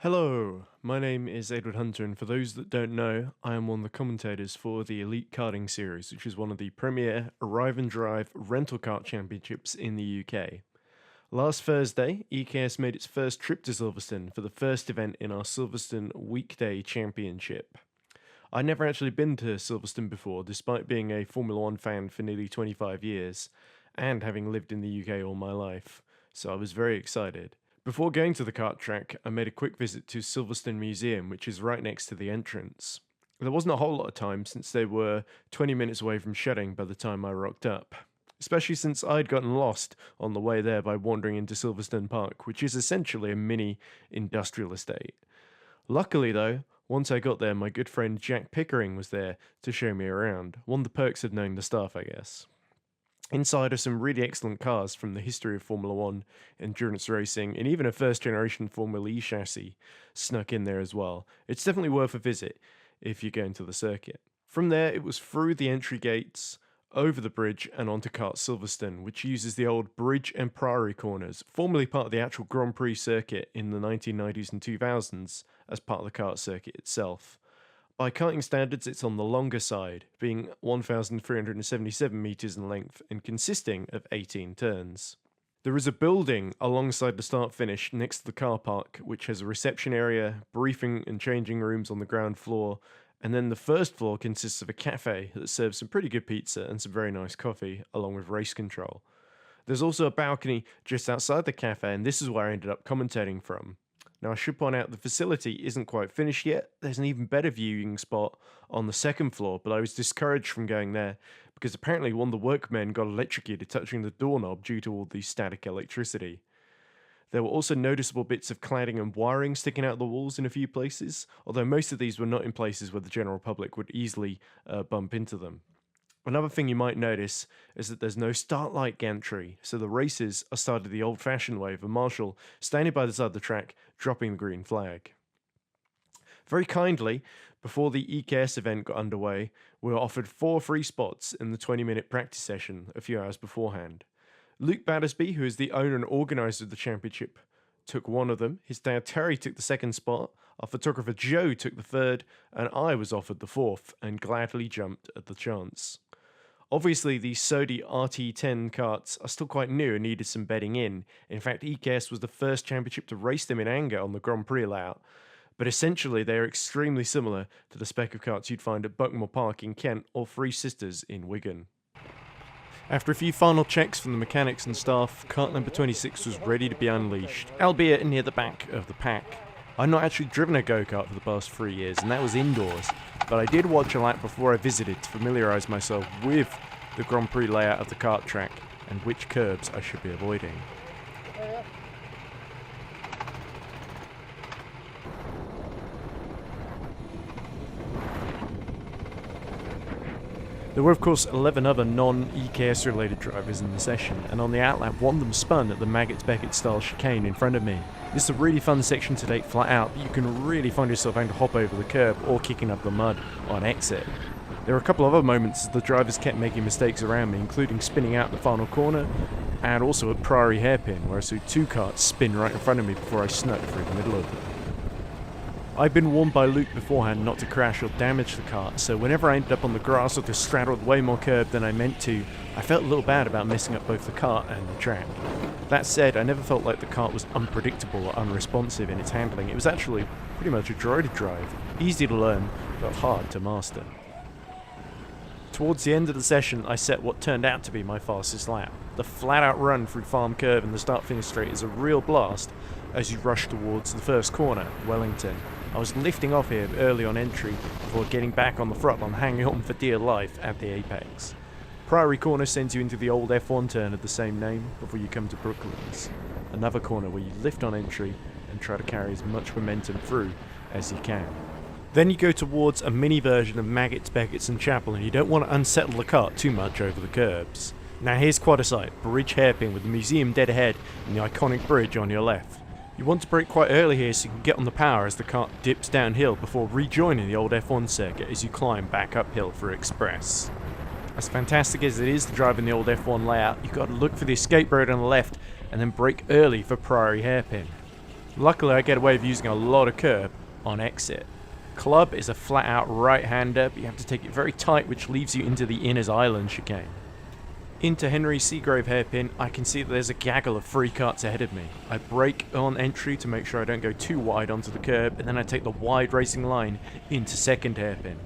Hello, my name is Edward Hunter, and for those that don't know, I am one of the commentators for the Elite Karting Series, which is one of the premier arrive and drive rental kart championships in the UK. Last Thursday, EKS made its first trip to Silverstone for the first event in our Silverstone Weekday Championship. I'd never actually been to Silverstone before, despite being a Formula One fan for nearly 25 years, and having lived in the UK all my life, so I was very excited. Before going to the kart track, I made a quick visit to Silverstone Museum, which is right next to the entrance. There wasn't a whole lot of time since they were 20 minutes away from shutting by the time I rocked up, especially since I'd gotten lost on the way there by wandering into Silverstone Park, which is essentially a mini industrial estate. Luckily though, once I got there, my good friend Jack Pickering was there to show me around, one of the perks of knowing the staff, I guess. Inside are some really excellent cars from the history of Formula One, endurance racing, and even a first generation Formula E chassis snuck in there as well. It's definitely worth a visit if you're going to the circuit. From there, it was through the entry gates, over the bridge, and onto Kart Silverstone, which uses the old bridge and priory corners, formerly part of the actual Grand Prix circuit in the 1990s and 2000s, as part of the kart circuit itself. By karting standards, it's on the longer side, being 1,377 metres in length and consisting of 18 turns. There is a building alongside the start-finish next to the car park, which has a reception area, briefing and changing rooms on the ground floor, and then the first floor consists of a cafe that serves some pretty good pizza and some very nice coffee, along with race control. There's also a balcony just outside the cafe, and this is where I ended up commentating from. Now, I should point out the facility isn't quite finished yet. There's an even better viewing spot on the second floor, but I was discouraged from going there because apparently one of the workmen got electrocuted touching the doorknob due to all the static electricity. There were also noticeable bits of cladding and wiring sticking out of the walls in a few places, although most of these were not in places where the general public would easily bump into them. Another thing you might notice is that there's no start light gantry, so the races are started the old-fashioned way, with a marshal standing by the side of the track, dropping the green flag. Very kindly, before the EKS event got underway, we were offered 4 free spots in the 20-minute practice session a few hours beforehand. Luke Battersby, who is the owner and organiser of the championship, took one of them. His dad Terry took the second spot. Our photographer Joe took the third, and I was offered the fourth and gladly jumped at the chance. Obviously, the Sodi RT10 karts are still quite new and needed some bedding in. In fact, EKS was the first championship to race them in anger on the Grand Prix layout. But essentially, they are extremely similar to the spec of karts you'd find at Buckmore Park in Kent or Three Sisters in Wigan. After a few final checks from the mechanics and staff, kart number 26 was ready to be unleashed, albeit near the back of the pack. I'd not actually driven a go-kart for the past 3 years, and that was indoors, but I did watch a lap before I visited to familiarise myself with the Grand Prix layout of the kart track and which curbs I should be avoiding. There were of course 11 other non-EKS related drivers in the session, and on the outlap one of them spun at the Maggots Beckett style chicane in front of me. This is a really fun section to take flat out, but you can really find yourself having to hop over the curb or kicking up the mud on exit. There were a couple of other moments as the drivers kept making mistakes around me, including spinning out the final corner, and also at Priory Hairpin, where I saw 2 karts spin right in front of me before I snuck through the middle of them. I'd been warned by Luke beforehand not to crash or damage the kart, so whenever I ended up on the grass or just straddled way more curb than I meant to, I felt a little bad about messing up both the kart and the track. That said, I never felt like the kart was unpredictable or unresponsive in its handling. It was actually pretty much a joy to drive, easy to learn, but hard to master. Towards the end of the session, I set what turned out to be my fastest lap. The flat-out run through Farm Curve and the start-finish straight is a real blast as you rush towards the first corner, Wellington. I was lifting off here early on entry before getting back on the throttle and hanging on for dear life at the apex. Priory Corner sends you into the old F1 turn of the same name before you come to Brooklands. Another corner where you lift on entry and try to carry as much momentum through as you can. Then you go towards a mini version of Maggots, Beckett and Chapel, and you don't want to unsettle the kart too much over the curbs. Now here's quite a sight, bridge hairpin with the museum dead ahead and the iconic bridge on your left. You want to brake quite early here so you can get on the power as the kart dips downhill before rejoining the old F1 circuit as you climb back uphill for Express. As fantastic as it is to drive in the old F1 layout, you've got to look for the escape road on the left and then brake early for Priory Hairpin. Luckily, I get away with using a lot of curb on exit. Club is a flat out right-hander, but you have to take it very tight, which leaves you into the Innes Island chicane. Into Henry Seagrave hairpin, I can see that there's a gaggle of free karts ahead of me. I brake on entry to make sure I don't go too wide onto the curb, and then I take the wide racing line into second hairpin.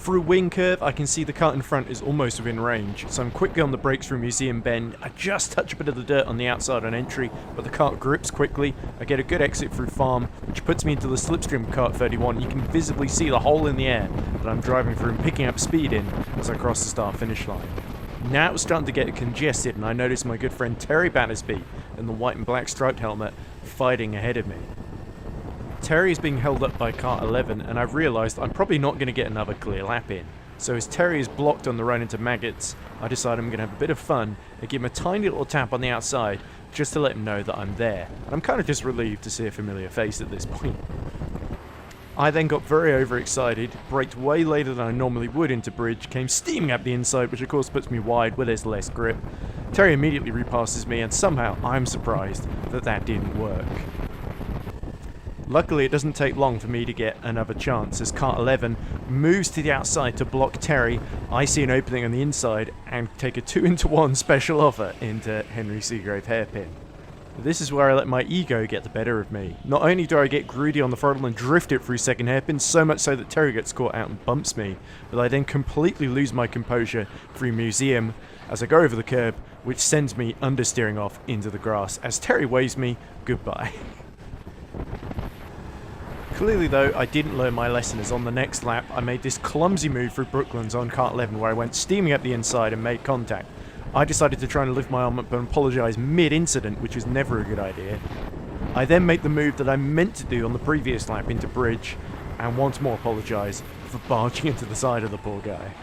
Through wing curve, I can see the kart in front is almost within range, so I'm quickly on the brakes through Museum Bend. I just touch a bit of the dirt on the outside on entry, but the kart grips quickly. I get a good exit through Farm, which puts me into the slipstream kart 31. You can visibly see the hole in the air that I'm driving through and picking up speed in as I cross the start-finish line. Now it's starting to get congested, and I notice my good friend Terry Battersby in the white and black striped helmet fighting ahead of me. Terry is being held up by kart 11, and I've realised I'm probably not going to get another clear lap in. So as Terry is blocked on the run into Maggots, I decide I'm going to have a bit of fun and give him a tiny little tap on the outside just to let him know that I'm there. And I'm kind of just relieved to see a familiar face at this point. I then got very overexcited, braked way later than I normally would into bridge, came steaming up the inside, which of course puts me wide where there's less grip. Terry immediately repasses me, and somehow I'm surprised that that didn't work. Luckily, it doesn't take long for me to get another chance. As kart 11 moves to the outside to block Terry, I see an opening on the inside and take a 2-into-1 special offer into Henry Seagrave hairpin. This is where I let my ego get the better of me. Not only do I get greedy on the throttle and drift it through second hairpin, so much so that Terry gets caught out and bumps me, but I then completely lose my composure through Museum as I go over the curb, which sends me understeering off into the grass as Terry waves me goodbye. Clearly though, I didn't learn my lesson, as on the next lap I made this clumsy move through Brooklands on kart 11 where I went steaming up the inside and made contact. I decided to try and lift my arm up and apologise mid-incident, which was never a good idea. I then made the move that I meant to do on the previous lap into bridge, and once more apologise for barging into the side of the poor guy.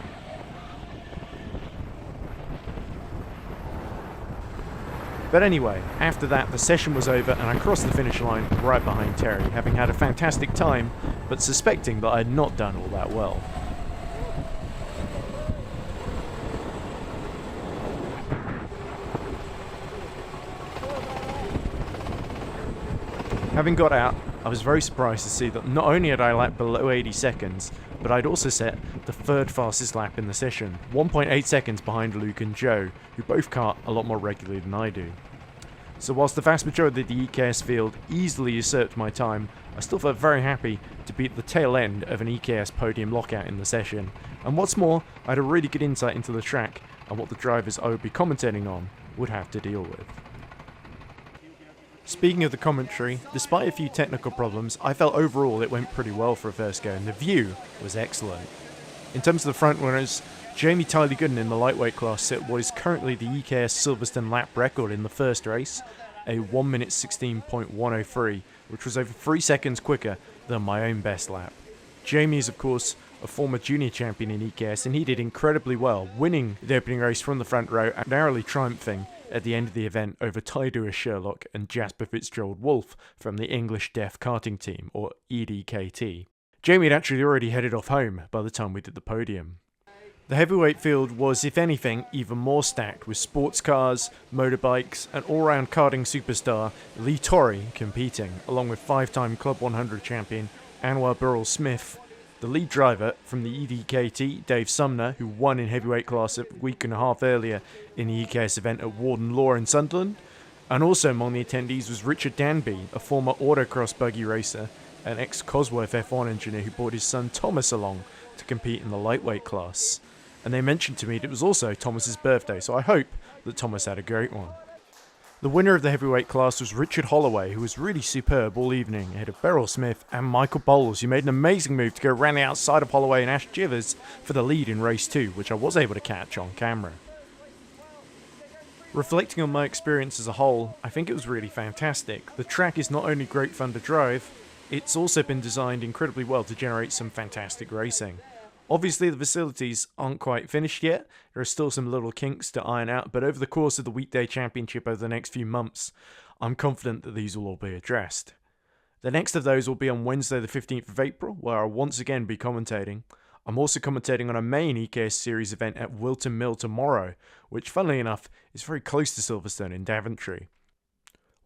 But anyway, after that the session was over and I crossed the finish line right behind Terry, having had a fantastic time, but suspecting that I had not done all that well. Having got out, I was very surprised to see that not only had I lapped below 80 seconds, but I'd also set the third fastest lap in the session, 1.8 seconds behind Luke and Joe, who both kart a lot more regularly than I do. So whilst the vast majority of the EKS field easily usurped my time, I still felt very happy to be at the tail end of an EKS podium lockout in the session, and what's more, I had a really good insight into the track and what the drivers I would be commentating on would have to deal with. Speaking of the commentary, despite a few technical problems, I felt overall it went pretty well for a first go, and the view was excellent. In terms of the front runners, Jamie Tyler Gooden in the lightweight class set what is currently the EKS Silverstone lap record in the first race, a 1 minute 16.103, which was over 3 seconds quicker than my own best lap. Jamie is of course a former junior champion in EKS, and he did incredibly well, winning the opening race from the front row and narrowly triumphing at the end of the event over Tyler Sherlock and Jasper Fitzgerald Wolf from the English Deaf Karting Team, or EDKT. Jamie had actually already headed off home by the time we did the podium. The heavyweight field was, if anything, even more stacked, with sports cars, motorbikes, and all-round karting superstar Lee Torrey competing, along with 5-time Club 100 champion Anwar Burrell Smith, the lead driver from the EDKT, Dave Sumner, who won in heavyweight class a week and a half earlier in the EKS event at Warden Law in Sunderland. And also among the attendees was Richard Danby, a former autocross buggy racer, an ex-Cosworth F1 engineer who brought his son Thomas along to compete in the lightweight class. And they mentioned to me that it was also Thomas's birthday, so I hope that Thomas had a great one. The winner of the heavyweight class was Richard Holloway, who was really superb all evening, ahead of Beryl Smith and Michael Bowles, who made an amazing move to go around the outside of Holloway and Ash Jivers for the lead in race 2, which I was able to catch on camera. Reflecting on my experience as a whole, I think it was really fantastic. The track is not only great fun to drive, it's also been designed incredibly well to generate some fantastic racing. Obviously the facilities aren't quite finished yet, there are still some little kinks to iron out, but over the course of the weekday championship over the next few months, I'm confident that these will all be addressed. The next of those will be on Wednesday the 15th of April, where I'll once again be commentating. I'm also commentating on a main EKS Series event at Wilton Mill tomorrow, which funnily enough is very close to Silverstone in Daventry.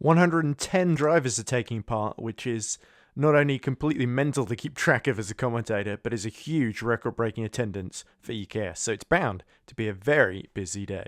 110 drivers are taking part, which is not only completely mental to keep track of as a commentator, but is a huge record-breaking attendance for EKS, so it's bound to be a very busy day.